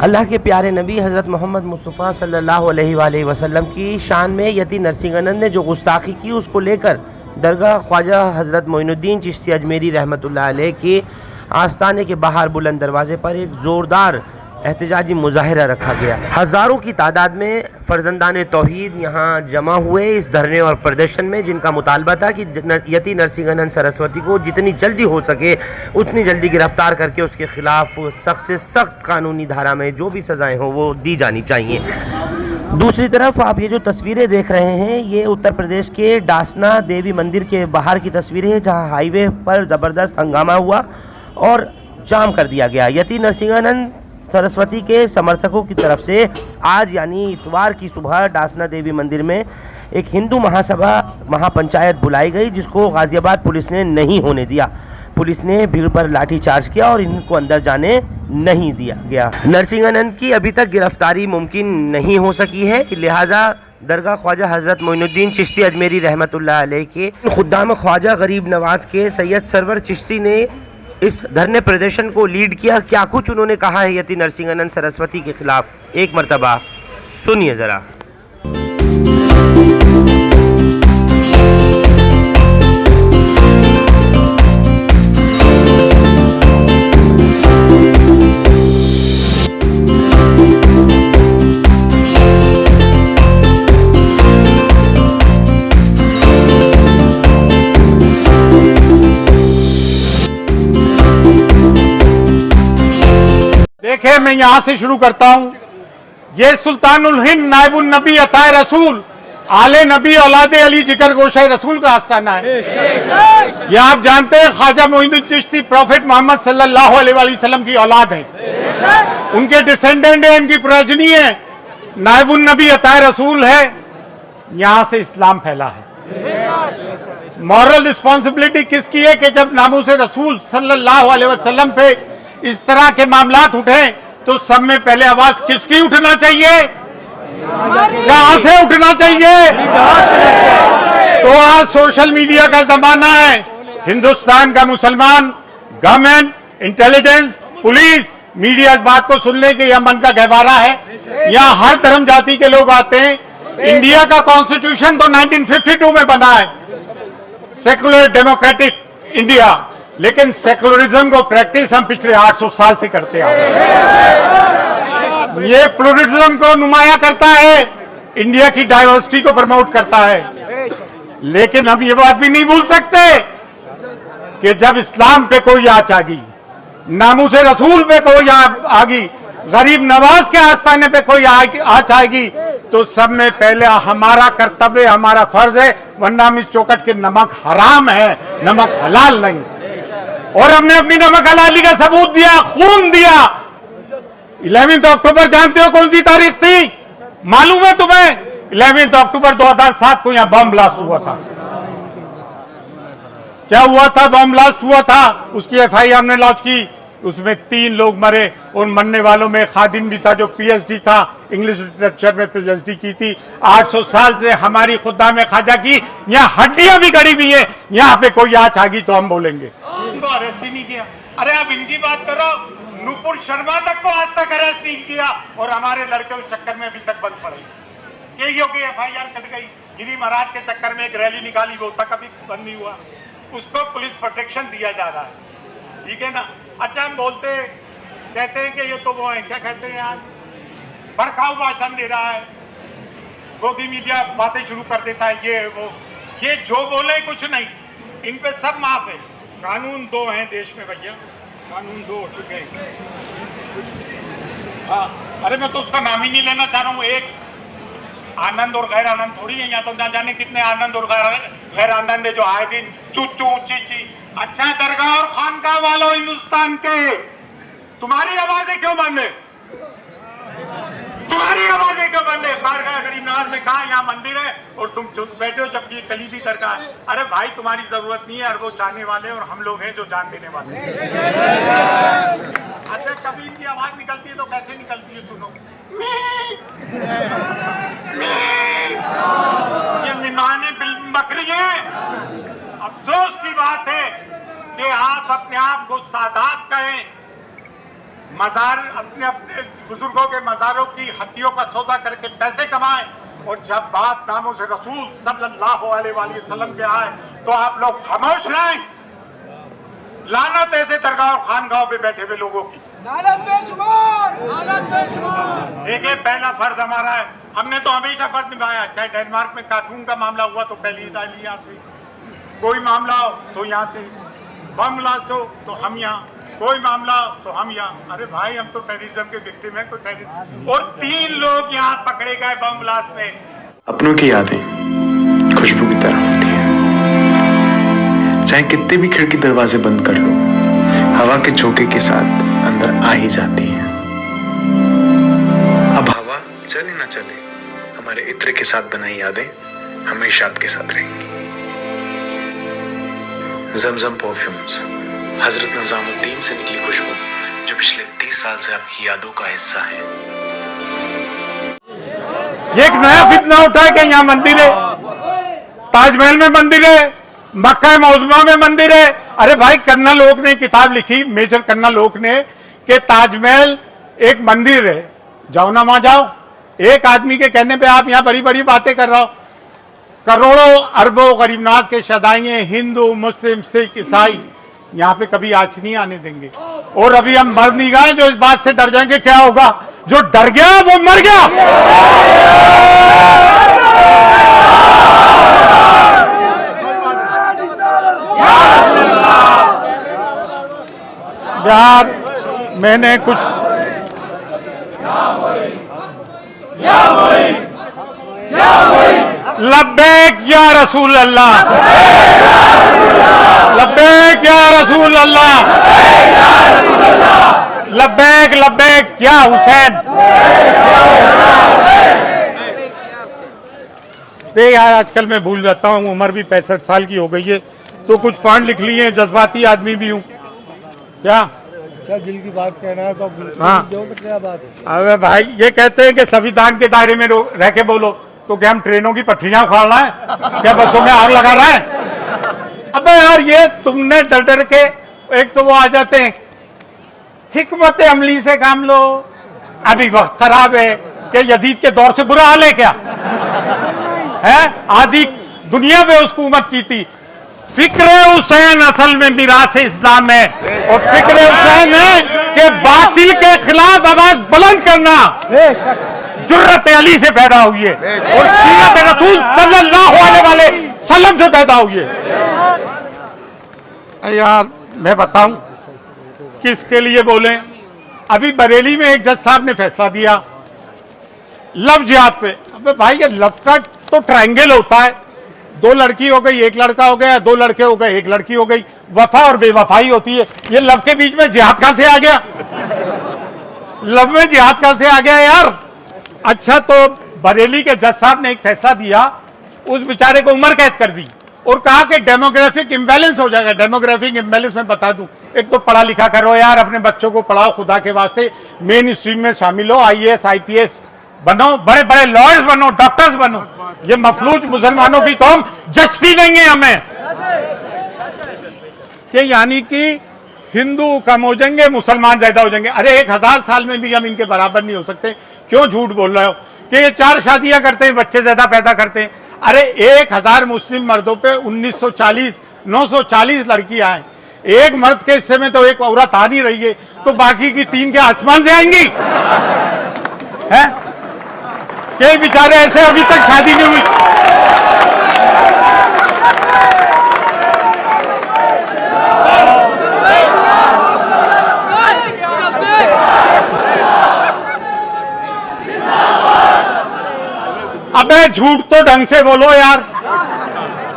अल्लाह के प्यारे नबी हज़रत मोहम्मद मुस्तफ़ा सल्लल्लाहु अलैहि वसल्लम की शान में यति नरसिंहानंद ने जो गुस्ताखी की, उसको लेकर दरगाह ख्वाजा हज़रत मोइनुद्दीन चिश्ती अजमेरी रहमतुल्लाह अलैह के आस्थाने के बाहर बुलंद दरवाज़े पर एक ज़ोरदार एहतजाजी मुजाहिरा रखा गया। हज़ारों की तादाद में फर्जंदान तौहीद यहाँ जमा हुए इस धरने और प्रदर्शन में, जिनका मुतालबा था कि यति नरसिंहानंद सरस्वती को जितनी जल्दी हो सके उतनी जल्दी गिरफ्तार करके उसके खिलाफ सख्त से सख्त कानूनी धारा में जो भी सज़ाएँ हों वो दी जानी चाहिए। दूसरी तरफ आप ये जो तस्वीरें देख रहे हैं, ये उत्तर प्रदेश के डासना देवी मंदिर के बाहर की तस्वीरें हैं, जहाँ हाईवे पर ज़बरदस्त हंगामा हुआ और जाम कर दिया गया। यति नरसिंहानंद सरस्वती के समर्थकों की तरफ से आज यानी इतवार की सुबह डासना देवी मंदिर में एक हिंदू महासभा महापंचायत बुलाई गई, जिसको गाजियाबाद पुलिस ने नहीं होने दिया। पुलिस ने भीड़ पर लाठीचार्ज किया और इनको अंदर जाने नहीं दिया गया। नरसिंहानंद की अभी तक गिरफ्तारी मुमकिन नहीं हो सकी है, लिहाजा दरगाह ख्वाजा हज़रत मोइनुद्दीन चिश्ती अजमेरी रहमतुल्लाह अलैह के खुद्दाम ख्वाजा गरीब नवाज के सैयद सरवर चिश्ती ने इस धरने प्रदर्शन को लीड किया। क्या कुछ उन्होंने कहा है यति नरसिंहानंद सरस्वती के खिलाफ, एक मरतबा सुनिए ज़रा। देखिए, मैं यहां से शुरू करता हूं। ये सुल्तानुल हिंद नायबुन नबी अताए रसूल आले नबी औलादे अली जिगर गोशे रसूल का आस्थाना है। ये आप जानते हैं, ख्वाजा मोइनुद्दीन चिश्ती प्रॉफेट मोहम्मद सल्लल्लाहु अलैहि वसल्लम की औलाद है, उनके डिसेंडेंट है, उनकी प्रोजनी है, नायबुन नबी अताए रसूल है। यहां से इस्लाम फैला है। मॉरल रिस्पॉन्सिबिलिटी किसकी है कि जब नामूस रसूल सल्लल्लाहु अलैहि वसल्लम पे इस तरह के मामलात उठे तो सब में पहले आवाज किसकी उठना चाहिए? कहां से उठना चाहिए? तो आज सोशल मीडिया का जमाना है। हिंदुस्तान का मुसलमान, गवर्नमेंट, इंटेलिजेंस, पुलिस, मीडिया इस बात को सुन ले कि यह मन का गहवारा है। यहाँ हर धर्म जाति के लोग आते हैं। इंडिया का कॉन्स्टिट्यूशन तो 1952 में बना है, सेकुलर डेमोक्रेटिक इंडिया, लेकिन सेकुलरिज्म को प्रैक्टिस हम पिछले 800 साल से करते आ रहे हैं। ये प्लूरलिज्म को नुमाया करता है, इंडिया की डाइवर्सिटी को प्रमोट करता है। लेकिन हम ये बात भी नहीं भूल सकते कि जब इस्लाम पे कोई आंच आ गई, नामूस रसूल पे कोई आ गई, गरीब नवाज के आस्थाने पे कोई आंच आएगी, तो सब में पहले हमारा कर्तव्य, हमारा फर्ज है, वरना हम इस चौखट के नमक हराम है, नमक हलाल नहीं। और हमने अपनी नमक हलाली का सबूत दिया, खून दिया। 11 अक्टूबर जानते हो कौन सी तारीख थी? मालूम है तुम्हें? 11 अक्टूबर 2007 को यहां बम ब्लास्ट हुआ था। क्या हुआ था? बम ब्लास्ट हुआ था। उसकी FIR हमने लॉन्च की, उसमें 3 लोग मरे। उन मरने वालों में खादिम भी था जो PhD था, इंग्लिश लिटरेचर में PhD की थी। 800 साल से हमारी खुदा में ख्वाजा की यहाँ हड्डियां भी गड़ी हुई है। यहाँ पे कोई आंच आ गई तो हम बोलेंगे। उनको अरेस्ट ही नहीं किया। अरे आप इनकी बात करो, नुपुर शर्मा तक को आज तक अरेस्ट नहीं किया और हमारे लड़के उस चक्कर में अभी तक बंद पड़े। कईयों की FIR कट गई। गिरी महाराज के चक्कर में एक रैली निकाली, वो तक अभी बंद नहीं हुआ। उसको पुलिस प्रोटेक्शन दिया जा रहा है, ठीक है ना। अच्छा, हम बोलते कहते हैं कि ये तो वो है, क्या कहते हैं यार, भड़काऊ भाषण दे रहा है, गोदी मीडिया बातें शुरू कर देता है, ये वो। ये जो बोले कुछ नहीं, इन पे सब माफ है। कानून 2 हैं देश में भैया, कानून 2 हो चुके हैं। हाँ, अरे मैं तो उसका नाम ही नहीं लेना चाह रहा हूँ। एक आनंद और गैर आनंद थोड़ी है यहाँ, तो ना जाने कितने आनंद और गैर आनंद है जो आए दिन चू चू ची ची। अच्छा, दरगाह और खानकाह वालों हिंदुस्तान के, तुम्हारी आवाजें क्यों बंद है? तुम्हारी आवाजें क्यों बंद है? बारगाह गरीब नवाज में कहा यहाँ मंदिर है और तुम चुप बैठे हो जबकि कलीदी दरगाह है। अरे भाई, तुम्हारी जरूरत नहीं है, अरबों चाहने वाले और हम लोग हैं जो जान देने वाले। अच्छा, कभी इनकी आवाज निकलती है तो कैसे निकलती है? सुनो, ये मिमाने बकरी है। अफसोस की बात है कि आप अपने आप को सादात कहें, मजार अपने अपने बुजुर्गों के मजारों की हड्डियों का सौदा करके पैसे कमाएं, और जब बात नामों से रसूल सल्लल्लाहु अलैहि वसल्लम के आए तो आप लोग खामोश रहें। लानत ऐसे दरगाह और खानगाहों पे बैठे हुए लोगों की। देखिए, पहला फर्ज हमारा है, हमने तो हमेशा फर्ज निभाया। चाहे डेनमार्क में कार्टून का मामला हुआ तो पहली डाली यहाँ से, कोई मामला हो तो यहाँ से, बम ब्लास्ट हो तो हम यहाँ, कोई मामला हो तो हम यहाँ। अरे भाई, हम तो टेररिज्म के विक्टिम हैं, कोई टेररिस्ट। और 3 लोग यहाँ पकड़े गए बम ब्लास्ट में। अपनों की यादें खुशबू की तरह होती हैं, चाहे कितने भी खिड़की दरवाजे बंद कर लो, हवा के झोंके के साथ अंदर आ ही जाती हैं। अब हवा चले ना चले, हमारे इत्र के साथ बनाई यादें हमेशा आपके साथ रहेंगी। जमजम परफ्यूम्स, हजरत निजामुद्दीन से निकली खुशबू जो पिछले 30 साल से आपकी यादों का हिस्सा है। ये एक नया फितना उठा है कि यहाँ मंदिर है, ताजमहल में मंदिर है, मक्का मौजमा में मंदिर है। अरे भाई, कन्ना लोक ने किताब लिखी, मेजर कन्ना लोक ने, कि ताजमहल एक मंदिर है, जाओ ना वहां जाओ। एक आदमी के कहने पे आप यहाँ बड़ी बड़ी बातें कर रहे हो। करोड़ों अरबों गरीबनाज के शदाइए हिंदू, मुस्लिम, सिख, ईसाई यहाँ पे कभी आँच नहीं आने देंगे। और अभी हम मर नहीं गए जो इस बात से डर जाएंगे क्या होगा। जो डर गया वो मर गया। यार, मैंने कुछ लब्बैक या रसूल अल्लाह, लब्बैक या रसूल अल्लाह, लब्बैक लब्बैक या हुसैन। देख यार, आजकल मैं भूल जाता हूँ, उम्र भी 65 साल की हो गई है, तो कुछ पॉइंट लिख लिए, जज्बाती आदमी भी हूँ क्या। अच्छा, दिल की बात कहना है तो हाँ, जो तो क्या बात है। अबे भाई, ये कहते हैं कि संविधान के दायरे में रह के बोलो, तो क्या हम ट्रेनों की पटरियां उखाड़ रहे हैं, क्या बसों में आग लगा रहे हैं। अबे यार, ये तुमने डर डर के, एक तो वो आ जाते हैं हिकमत अमली से काम लो। अभी वक्त खराब है कि यजीद के दौर से बुरा हाल है क्या है। आधी दुनिया में उसको हुकूमत की थी। फिक्र हुसैन असल में मिरास इस्लाम है, और फिक्र हुसैन है कि बातिल के खिलाफ आवाज बुलंद करना जुर्रत अली से पैदा हुई है, और सीरत रसूल सल्लल्लाहु अलैहि वसल्लम से पैदा हुई है। यार, मैं बताऊं किसके लिए बोले। अभी बरेली में एक जज साहब ने फैसला दिया लव जिहाद पे। अबे भाई, ये लव का तो ट्रायंगल होता है, 2 लड़की हो गई, 1 लड़का हो गया, 2 लड़के हो गए, 1 लड़की हो गई। वफा और बेवफाई होती है। ये लव के बीच में जिहाद कहां से आ गया। लव में जिहाद कहां से आ गया यार। अच्छा, तो बरेली के जज साहब ने एक फैसला दिया, उस बेचारे को उम्र कैद कर दी, और कहा कि डेमोग्राफिक इम्बैलेंस हो जाएगा। डेमोग्राफिक इम्बैलेंस में बता दूं, एक तो पढ़ा लिखा करो यार, अपने बच्चों को पढ़ाओ, खुदा के वास्ते मेन स्ट्रीम में शामिल हो, IAS IPS बनो, बड़े बड़े लॉयर्स बनो, डॉक्टर्स बनो। ये मफलूज मुसलमानों की कौम जचती नहीं है हमें, कि यानी कि हिंदू कम हो जाएंगे, मुसलमान ज्यादा हो जाएंगे। अरे 1000 साल में भी हम इनके बराबर नहीं हो सकते। क्यों झूठ बोल रहे हो कि ये 4 शादियां करते हैं, बच्चे ज्यादा पैदा करते हैं। अरे 1000 मुस्लिम मर्दों पे 940 लड़कियां हैं। एक मर्द के हिस्से में तो एक औरत आ नहीं रही है, तो बाकी की 3 के आसमान से आएंगी हैं। कई बेचारे ऐसे अभी तक शादी नहीं हुई। अबे झूठ तो ढंग से बोलो यार,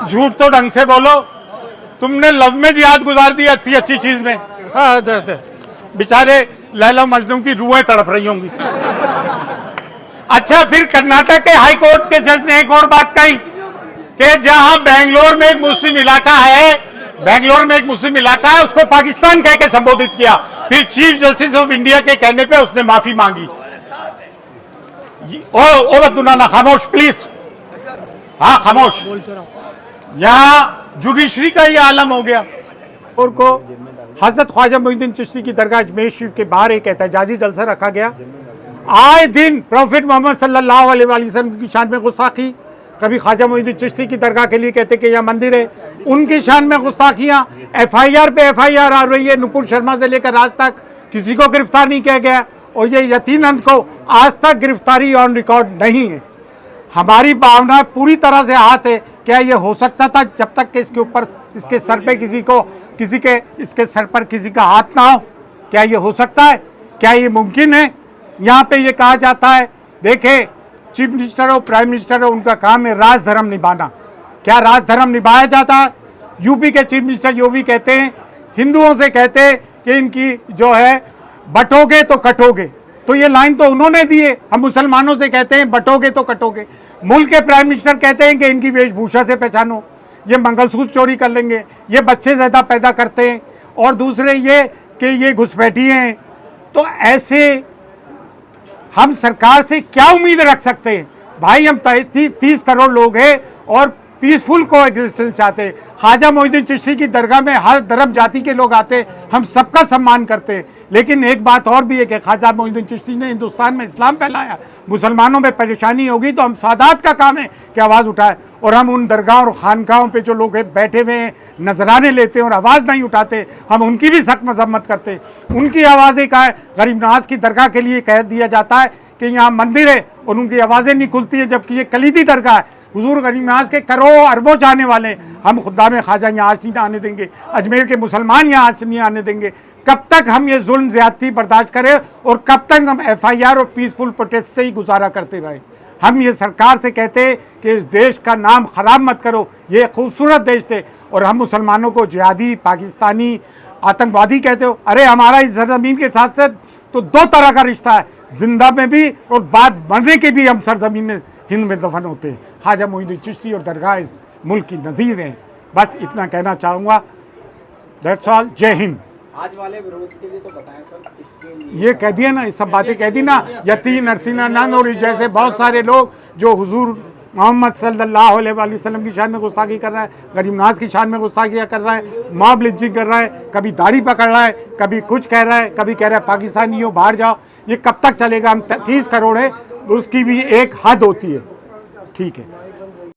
झूठ तो ढंग से बोलो। तुमने लव में जिहाद गुजार दी इतनी अच्छी चीज में। हाँ, बेचारे लैला मजनू की रूहें तड़प रही होंगी। अच्छा, फिर कर्नाटक के हाई कोर्ट के जज ने एक और बात कही कि जहां बेंगलोर में एक मुस्लिम इलाका है, बेंगलोर में एक मुस्लिम इलाका है, उसको पाकिस्तान कह के संबोधित किया। फिर चीफ जस्टिस ऑफ इंडिया के कहने पे उसने माफी मांगी। ओ बदुनाना, खामोश प्लीज। हाँ, खामोश। यहाँ जुडिशरी का ये आलम हो गया। और को हजरत ख्वाजा मोइनुद्दीन चिश्ती की दरगाह अजमेर शरीफ के बाहर एक एहतजाजी जलसा रखा गया। आए दिन प्रॉफिट मोहम्मद सल्लल्लाहु अलैहि वसल्लम की शान में गुस्ताखी, कभी ख्वाजा मोइनुद्दीन चिश्ती की दरगाह के लिए कहते कि यह मंदिर है, उनकी शान में गुस्ताखियाँ, FIR पे FIR आ रही है। नुपुर शर्मा से लेकर आज तक किसी को गिरफ्तार नहीं किया गया और ये यकीनन को आज तक गिरफ्तारी ऑन रिकॉर्ड नहीं है। हमारी भावना पूरी तरह से हाथ है। क्या ये हो सकता था जब तक कि इसके ऊपर, इसके सर पे इसके सर पर किसी का हाथ ना हो? क्या ये हो सकता है? क्या ये मुमकिन है? यहाँ पे ये कहा जाता है, देखे चीफ मिनिस्टर हो, प्राइम मिनिस्टर हो, उनका काम है राज धर्म निभाना। क्या राज धर्म निभाया जाता है? यूपी के चीफ मिनिस्टर जो भी कहते हैं, हिंदुओं से कहते हैं कि इनकी जो है बटोगे तो कटोगे, तो ये लाइन तो उन्होंने दी है। हम मुसलमानों से कहते हैं बटोगे तो कटोगे। मुल्क के प्राइम मिनिस्टर कहते हैं कि इनकी वेशभूषा से पहचानो, ये मंगलसूत्र चोरी कर लेंगे, ये बच्चे ज़्यादा पैदा करते हैं, और दूसरे ये कि ये घुसपैठिए हैं। तो ऐसे हम सरकार से क्या उम्मीद रख सकते हैं? भाई हम 30 करोड़ लोग हैं और पीसफुल को एग्जिस्टेंस चाहते हैं। ख्वाजा मोइनुद्दीन चिश्ती की दरगाह में हर धर्म जाति के लोग आते हैं, हम सबका सम्मान करते हैं। लेकिन एक बात और भी है कि ख्वाजा मोइनुद्दीन चिश्ती ने हिंदुस्तान में इस्लाम फैलाया। मुसलमानों में परेशानी होगी तो हम सादात का काम है कि आवाज़ उठाए, और हम उन दरगाह और खानकाहों पे जो लोग बैठे हुए हैं नजराने लेते हैं और आवाज़ नहीं उठाते, हम उनकी भी सख्त मजम्मत करते हैं। उनकी आवाज़ें का है। गरीब नवाज की दरगाह के लिए कह दिया जाता है कि यहाँ मंदिर है और उनकी आवाज़ें नहीं खुलती है, जबकि ये कलीदी दरगाह है। हुजूर गरीब नवाज के करोड़ों अरबों चाहने वाले, हम खुदा में ख्वाजा यहाँ आज नहीं आने देंगे, अजमेर के मुसलमान यहाँ आज नहीं आने देंगे। कब तक हम ये जुल्म ज्यादती बर्दाश्त करें और कब तक हम FIR और पीसफुल प्रोटेस्ट से ही गुजारा करते रहें? हम ये सरकार से कहते हैं कि इस देश का नाम खराब मत करो, ये खूबसूरत देश थे, और हम मुसलमानों को जिहादी, पाकिस्तानी, आतंकवादी कहते हो। अरे हमारा इस सरजमीन के साथ साथ तो 2 तरह का रिश्ता है, जिंदा में भी और बाद मरने के भी हम सरजमीन में हिंद में दफन होते हैं। ख्वाजा मोइनुद्दीन चिश्ती और दरगाह इस मुल्क की नज़ीर हैं। बस इतना कहना चाहूँगा। That's all. जय हिंद। आज वाले विरोध के लिए तो बताएं सर, इसके लिए ये कह दिया ना, ये सब बातें कह दी ना, यतीम नरसिंहानंद और जैसे बहुत सारे लोग जो हुजूर मोहम्मद सल्लल्लाहु अलैहि वसल्लम की शान में गुस्ताखी कर रहा है, गरीब नवाज की शान में गुस्ताखी कर रहा है, मॉब लिंचिंग कर रहा है, कभी दाढ़ी पकड़ रहा है, कभी कुछ कह रहा है, कभी कह रहा है पाकिस्तानियों बाहर जाओ। ये कब तक चलेगा? हम 30 करोड़ है, उसकी भी एक हद होती है। ठीक है।